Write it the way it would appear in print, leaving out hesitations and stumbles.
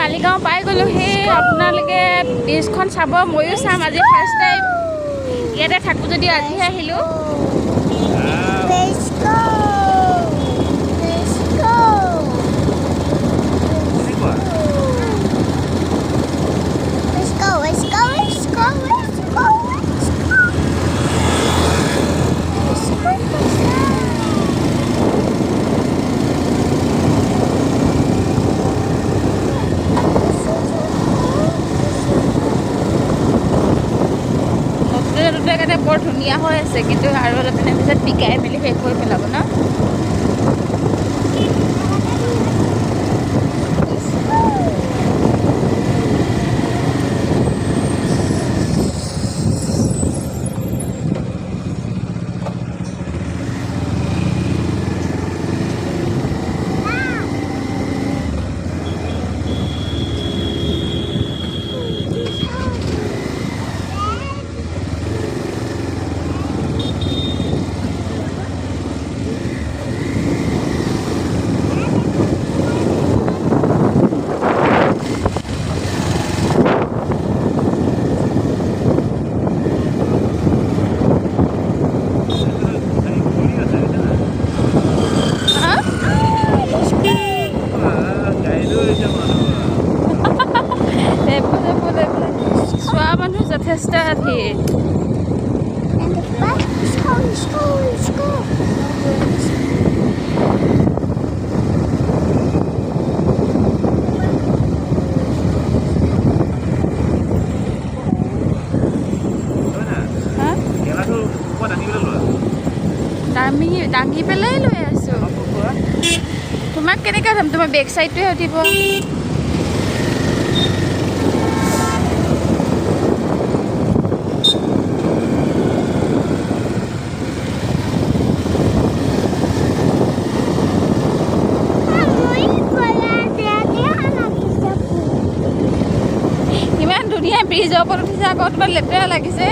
মালিগাঁও পাই গ'লোঁ। সেই আপোনালোকে ব্ৰিজখন চাব, ময়ো চাম আজি ফাৰ্ষ্ট টাইম ইয়াতে থাকোঁ যদি আজিহে আহিলোঁ। কাৰণে বৰ ধুনীয়া হৈ আছে, কিন্তু আৰু অলপ দিনৰ পিছত পিকাই মেলি শেষ কৰি পেলাব ন। চোৱা মানুহ যথেষ্ট ভিৰ। দাঙি পেলাই লৈ আছোঁ। তোমাক কেনেকৈ উঠাম? তোমাৰ বেক চাইডটোহে উঠিব। ইমান ধুনীয়া ব্ৰিজৰ ওপৰত উঠিছে, আকৌ তোমাৰ লেতেৰা লাগিছে।